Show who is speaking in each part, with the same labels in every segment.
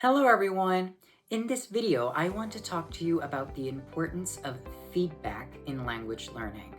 Speaker 1: Hello everyone! In this video, I want to talk to you about the importance of feedback in language learning.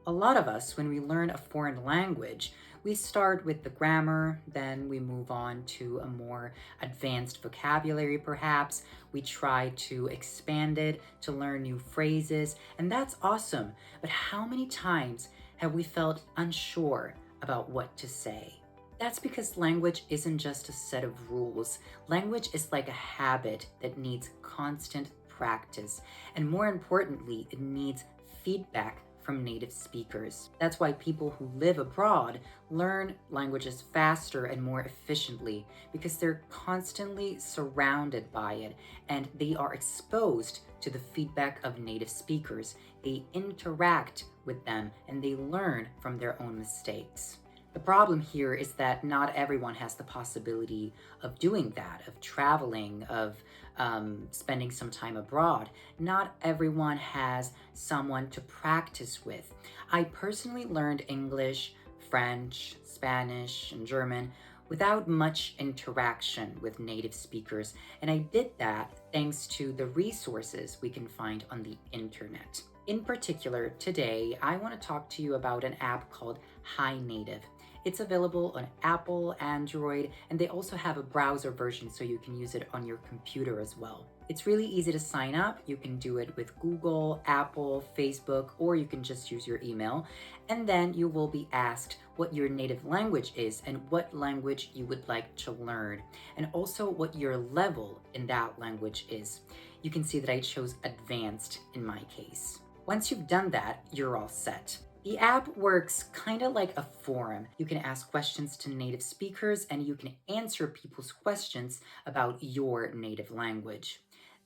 Speaker 1: A lot of us, when we learn a foreign language, we start with the grammar, then we move on to a more advanced vocabulary perhaps. We try to expand it to learn new phrases, and that's awesome. But how many times have we felt unsure about what to say? That's because language isn't just a set of rules. Language is like a habit that needs constant practice. And more importantly, it needs feedback from native speakers. That's why people who live abroad learn languages faster and more efficiently because they're constantly surrounded by it and they are exposed to the feedback of native speakers. They interact with them and they learn from their own mistakes. The problem here is that not everyone has the possibility of doing that, of traveling, of spending some time abroad. Not everyone has someone to practice with. I personally learned English, French, Spanish, and German without much interaction with native speakers, and I did that thanks to the resources we can find on the internet. In particular, today, I want to talk to you about an app called Hi Native. It's available on Apple, Android, and they also have a browser version so you can use it on your computer as well. It's really easy to sign up. You can do it with Google, Apple, Facebook, or you can just use your email. And then you will be asked what your native language is and what language you would like to learn, and also what your level in that language is. You can see that I chose advanced in my case. Once you've done that, you're all set. The app works kind of like a forum. You can ask questions to native speakers and you can answer people's questions about your native language.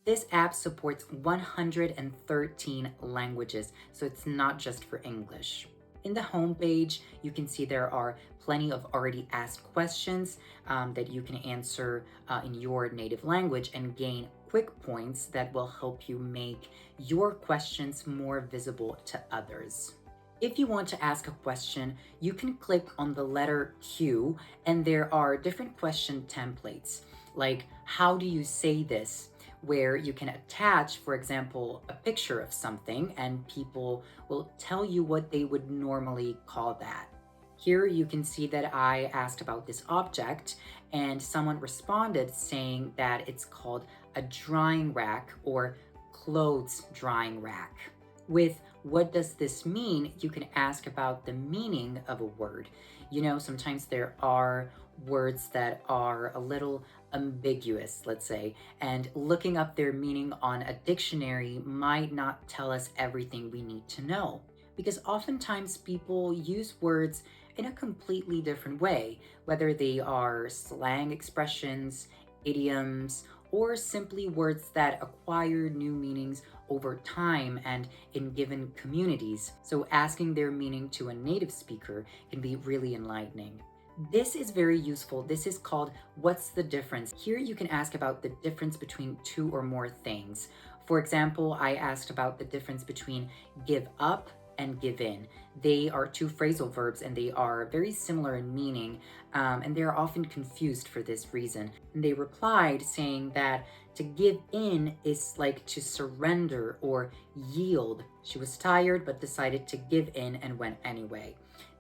Speaker 1: This app supports 113 languages, so it's not just for English. In the homepage, you can see there are plenty of already asked questions that you can answer in your native language and gain quick points that will help you make your questions more visible to others. If you want to ask a question, you can click on the letter Q and there are different question templates, like how do you say this, where you can attach, for example, a picture of something and people will tell you what they would normally call that. Here you can see that I asked about this object and someone responded saying that it's called a drying rack or clothes drying rack. With what does this mean, you can ask about the meaning of a word. You know, sometimes there are words that are a little ambiguous, let's say, and looking up their meaning on a dictionary might not tell us everything we need to know. Because oftentimes people use words in a completely different way, whether they are slang expressions, idioms, or simply words that acquire new meanings over time and in given communities. So asking their meaning to a native speaker can be really enlightening. This is very useful. This is called What's the Difference? Here you can ask about the difference between two or more things. For example, I asked about the difference between give up and give in. They are two phrasal verbs and they are very similar in meaning, and they are often confused for this reason. And they replied saying that to give in is like to surrender or yield. She was tired but decided to give in and went anyway.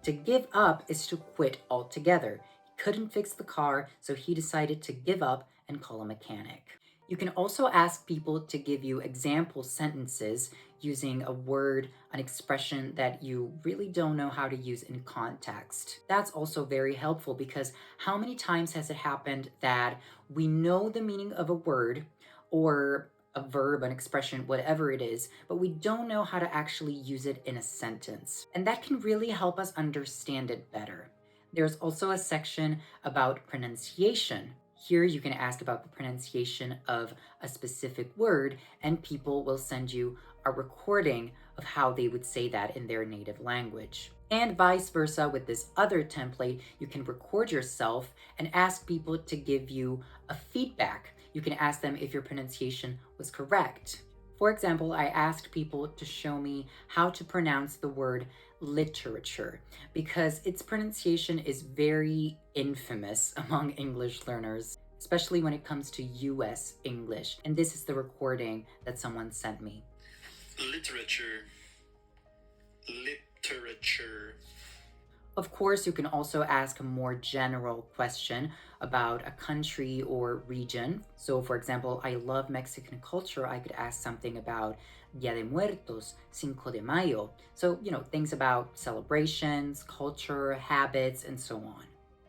Speaker 1: To give up is to quit altogether. He couldn't fix the car, so he decided to give up and call a mechanic. You can also ask people to give you example sentences using a word, an expression that you really don't know how to use in context. That's also very helpful because how many times has it happened that we know the meaning of a word or a verb, an expression, whatever it is, but we don't know how to actually use it in a sentence. And that can really help us understand it better. There's also a section about pronunciation. Here you can ask about the pronunciation of a specific word and people will send you a recording of how they would say that in their native language. And vice versa with this other template, you can record yourself and ask people to give you a feedback. You can ask them if your pronunciation was correct. For example, I asked people to show me how to pronounce the word literature because its pronunciation is very infamous among English learners, especially when it comes to US English. And this is the recording that someone sent me.
Speaker 2: Literature. Literature.
Speaker 1: Of course, you can also ask a more general question about a country or region. So, for example, I love Mexican culture. I could ask something about Dia de Muertos, Cinco de Mayo. So, things about celebrations, culture, habits, and so on.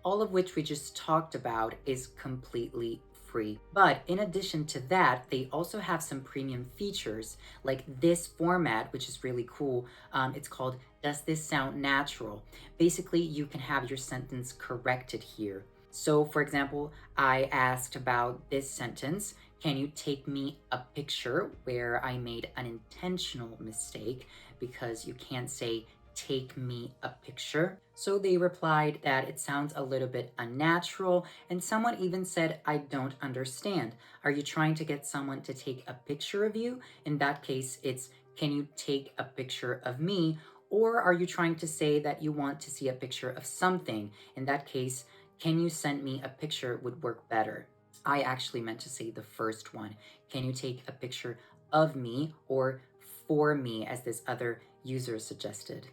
Speaker 1: All of which we just talked about is completely free. But in addition to that, they also have some premium features like this format, which is really cool. It's called Does This Sound Natural? Basically, you can have your sentence corrected here. So, for example, I asked about this sentence. Can you take me a picture, where I made an intentional mistake because you can't say take me a picture. So they replied that it sounds a little bit unnatural, and someone even said, I don't understand. Are you trying to get someone to take a picture of you? In that case, it's can you take a picture of me? Or are you trying to say that you want to see a picture of something? In that case, can you send me a picture would work better. I actually meant to say the first one. Can you take a picture of me or for me, as this other user suggested?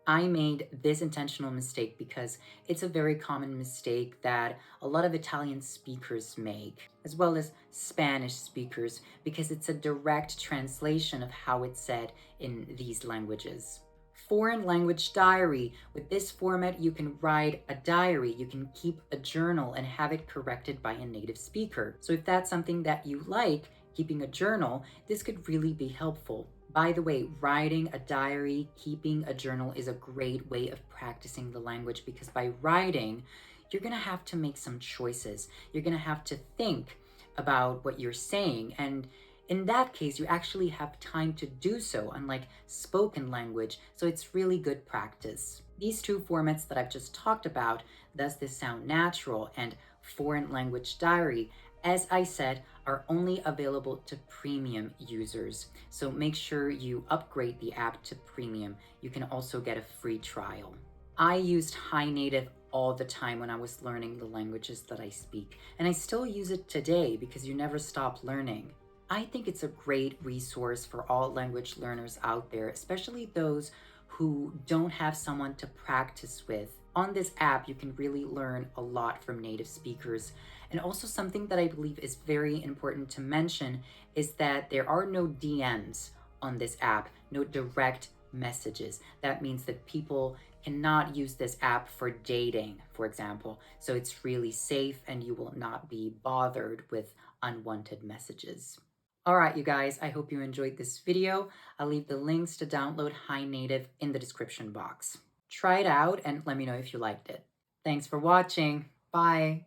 Speaker 1: I made this intentional mistake because it's a very common mistake that a lot of Italian speakers make, as well as Spanish speakers, because it's a direct translation of how it's said in these languages. Foreign language diary. With this format, you can write a diary, you can keep a journal and have it corrected by a native speaker. So if that's something that you like, keeping a journal, this could really be helpful. By the way, writing a diary, keeping a journal is a great way of practicing the language because by writing, you're going to have to make some choices. You're going to have to think about what you're saying. And in that case, you actually have time to do so, unlike spoken language. So it's really good practice. These two formats that I've just talked about, Does This Sound Natural and Foreign Language Diary, as I said, are only available to premium users. So make sure you upgrade the app to premium. You can also get a free trial. I used HiNative all the time when I was learning the languages that I speak, and I still use it today because you never stop learning. I think it's a great resource for all language learners out there, especially those who don't have someone to practice with. On this app, you can really learn a lot from native speakers. And also, something that I believe is very important to mention is that there are no DMs on this app, no direct messages. That means that people cannot use this app for dating, for example. So it's really safe and you will not be bothered with unwanted messages. All right, you guys, I hope you enjoyed this video. I'll leave the links to download HiNative in the description box. Try it out and let me know if you liked it. Thanks for watching. Bye.